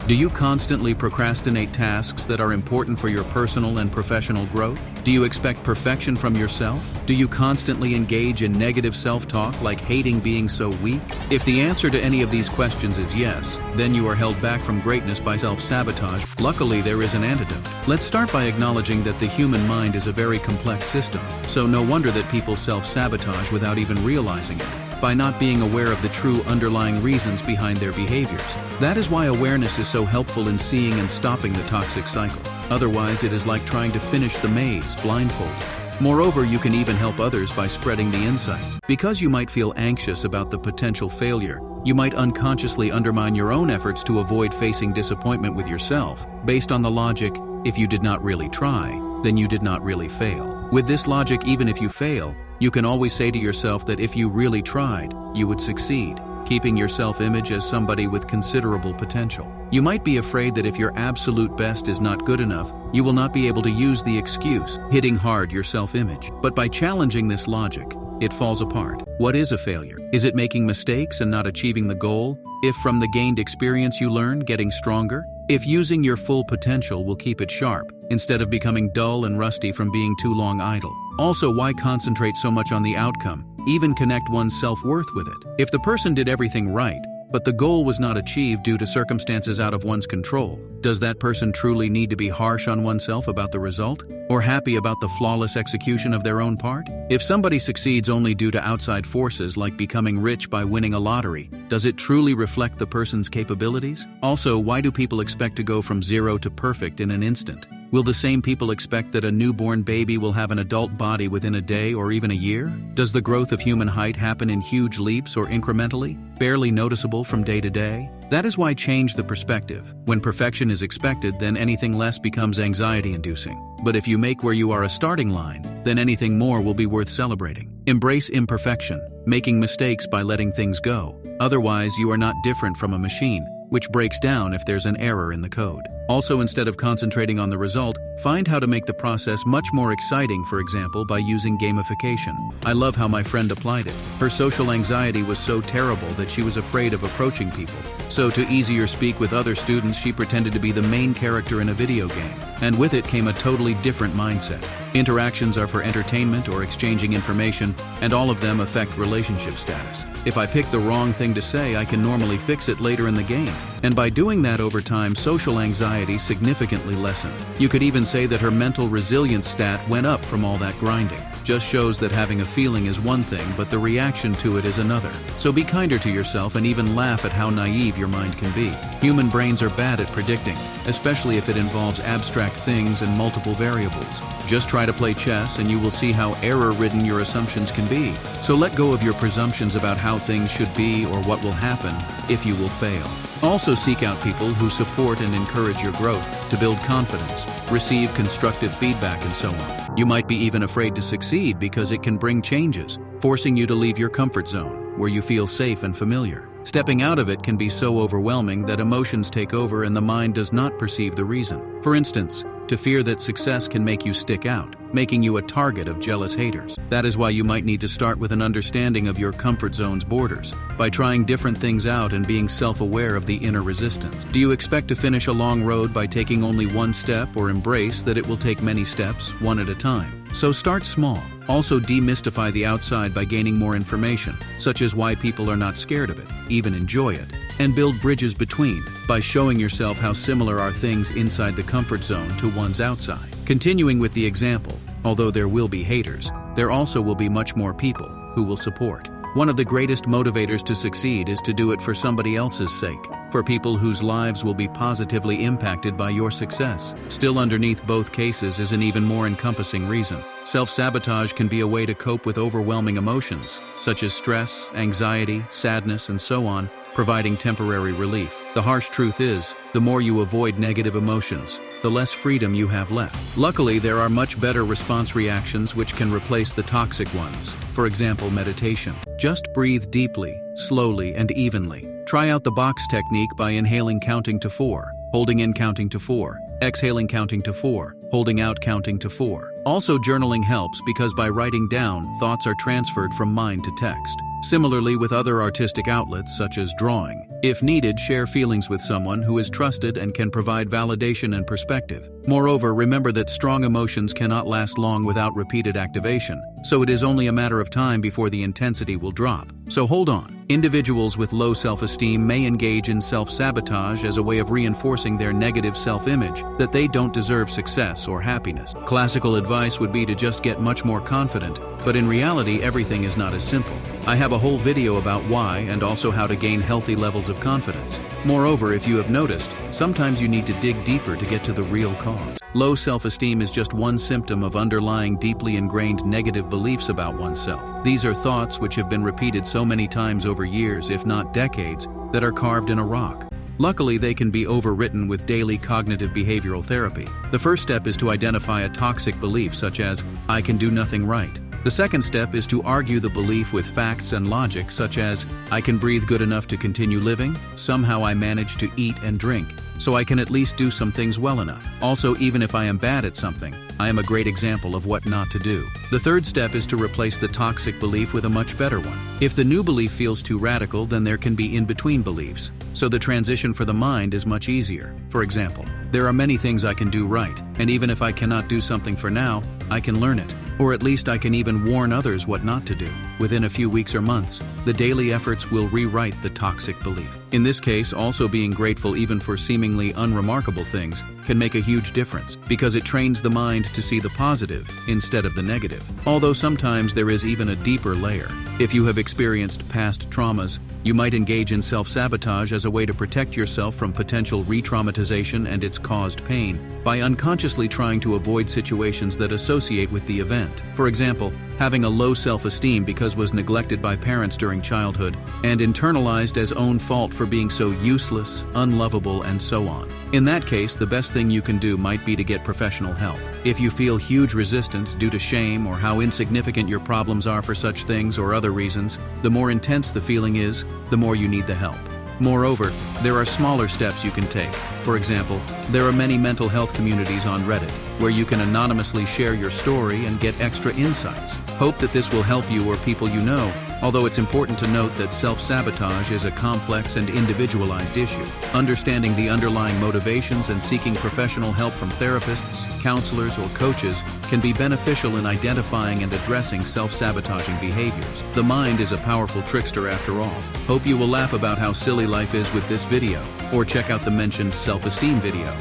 Do you constantly procrastinate tasks that are important for your personal and professional growth? Do you expect perfection from yourself? Do you constantly engage in negative self-talk like hating being so weak? If the answer to any of these questions is yes, then you are held back from greatness by self-sabotage. Luckily, there is an antidote. Let's start by acknowledging that the human mind is a very complex system, so no wonder that people self-sabotage without even realizing it, by not being aware of the true underlying reasons behind their behaviors. That is why awareness is so helpful in seeing and stopping the toxic cycle. Otherwise, it is like trying to finish the maze blindfolded. Moreover, you can even help others by spreading the insights. Because you might feel anxious about the potential failure, you might unconsciously undermine your own efforts to avoid facing disappointment with yourself, based on the logic, if you did not really try, then you did not really fail. With this logic, even if you fail, you can always say to yourself that if you really tried, you would succeed, keeping your self-image as somebody with considerable potential. You might be afraid that if your absolute best is not good enough, you will not be able to use the excuse, hitting hard your self-image. But by challenging this logic, it falls apart. What is a failure? Is it making mistakes and not achieving the goal? If from the gained experience you learn, getting stronger? If using your full potential will keep it sharp, instead of becoming dull and rusty from being too long idle? Also, why concentrate so much on the outcome? Even connect one's self-worth with it. If the person did everything right, but the goal was not achieved due to circumstances out of one's control, does that person truly need to be harsh on oneself about the result? Or happy about the flawless execution of their own part? If somebody succeeds only due to outside forces like becoming rich by winning a lottery, does it truly reflect the person's capabilities? Also, why do people expect to go from zero to perfect in an instant? Will the same people expect that a newborn baby will have an adult body within a day or even a year? Does the growth of human height happen in huge leaps or incrementally, barely noticeable from day to day? That is why change the perspective. When perfection is expected, then anything less becomes anxiety-inducing. But if you make where you are a starting line, then anything more will be worth celebrating. Embrace imperfection, making mistakes by letting things go. Otherwise, you are not different from a machine, which breaks down if there's an error in the code. Also, instead of concentrating on the result, find how to make the process much more exciting, for example, by using gamification. I love how my friend applied it. Her social anxiety was so terrible that she was afraid of approaching people. So to easier speak with other students, she pretended to be the main character in a video game. And with it came a totally different mindset. Interactions are for entertainment or exchanging information, and all of them affect relationship status. If I pick the wrong thing to say, I can normally fix it later in the game. And by doing that over time, social anxiety significantly lessened. You could even say that her mental resilience stat went up from all that grinding. Just shows that having a feeling is one thing, but the reaction to it is another. So be kinder to yourself and even laugh at how naive your mind can be. Human brains are bad at predicting, especially if it involves abstract things and multiple variables. Just try to play chess and you will see how error-ridden your assumptions can be. So let go of your presumptions about how things should be or what will happen if you will fail. Also seek out people who support and encourage your growth to build confidence, receive constructive feedback, and so on. You might be even afraid to succeed because it can bring changes, forcing you to leave your comfort zone, where you feel safe and familiar. Stepping out of it can be so overwhelming that emotions take over and the mind does not perceive the reason. For instance, to fear that success can make you stick out, making you a target of jealous haters. That is why you might need to start with an understanding of your comfort zone's borders, by trying different things out and being self-aware of the inner resistance. Do you expect to finish a long road by taking only one step, or embrace that it will take many steps, one at a time? So start small. Also demystify the outside by gaining more information, such as why people are not scared of it, even enjoy it. And build bridges between, by showing yourself how similar are things inside the comfort zone to one's outside. Continuing with the example, although there will be haters, there also will be much more people who will support. One of the greatest motivators to succeed is to do it for somebody else's sake, for people whose lives will be positively impacted by your success. Still, underneath both cases is an even more encompassing reason. Self-sabotage can be a way to cope with overwhelming emotions, such as stress, anxiety, sadness, and so on, providing temporary relief. The harsh truth is, the more you avoid negative emotions, the less freedom you have left. Luckily, there are much better response reactions which can replace the toxic ones. For example, meditation. Just breathe deeply, slowly, and evenly. Try out the box technique by inhaling counting to 4, holding in counting to 4, exhaling counting to 4, holding out counting to 4. Also, journaling helps because by writing down, thoughts are transferred from mind to text. Similarly with other artistic outlets such as drawing. If needed, share feelings with someone who is trusted and can provide validation and perspective. Moreover, remember that strong emotions cannot last long without repeated activation, so it is only a matter of time before the intensity will drop. So hold on. Individuals with low self-esteem may engage in self-sabotage as a way of reinforcing their negative self-image, that they don't deserve success or happiness. Classical advice would be to just get much more confident, but in reality, everything is not as simple. I have a whole video about why and also how to gain healthy levels of confidence. Moreover, if you have noticed, sometimes you need to dig deeper to get to the real cause. Low self-esteem is just one symptom of underlying deeply ingrained negative beliefs about oneself. These are thoughts which have been repeated so many times over years, if not decades, that are carved in a rock. Luckily, they can be overwritten with daily cognitive behavioral therapy. The first step is to identify a toxic belief such as, "I can do nothing right." The second step is to argue the belief with facts and logic such as, "I can breathe good enough to continue living, somehow I manage to eat and drink, so I can at least do some things well enough. Also, even if I am bad at something, I am a great example of what not to do." The third step is to replace the toxic belief with a much better one. If the new belief feels too radical, then there can be in-between beliefs, so the transition for the mind is much easier. For example, there are many things I can do right, and even if I cannot do something for now, I can learn it. Or at least I can even warn others what not to do. Within a few weeks or months, the daily efforts will rewrite the toxic belief. In this case, also being grateful even for seemingly unremarkable things can make a huge difference, because it trains the mind to see the positive instead of the negative. Although sometimes there is even a deeper layer. If you have experienced past traumas, you might engage in self-sabotage as a way to protect yourself from potential re-traumatization and its caused pain by unconsciously trying to avoid situations that associate with the event. For example, having a low self-esteem because was neglected by parents during childhood and internalized as own fault for being so useless, unlovable, and so on. In that case, the best thing you can do might be to get professional help. If you feel huge resistance due to shame or how insignificant your problems are for such things or other reasons, the more intense the feeling is, the more you need the help. Moreover, there are smaller steps you can take. For example, there are many mental health communities on Reddit where you can anonymously share your story and get extra insights. Hope that this will help you or people you know, although it's important to note that self-sabotage is a complex and individualized issue. Understanding the underlying motivations and seeking professional help from therapists, counselors, or coaches can be beneficial in identifying and addressing self-sabotaging behaviors. The mind is a powerful trickster after all. Hope you will laugh about how silly life is with this video, or check out the mentioned self-esteem video.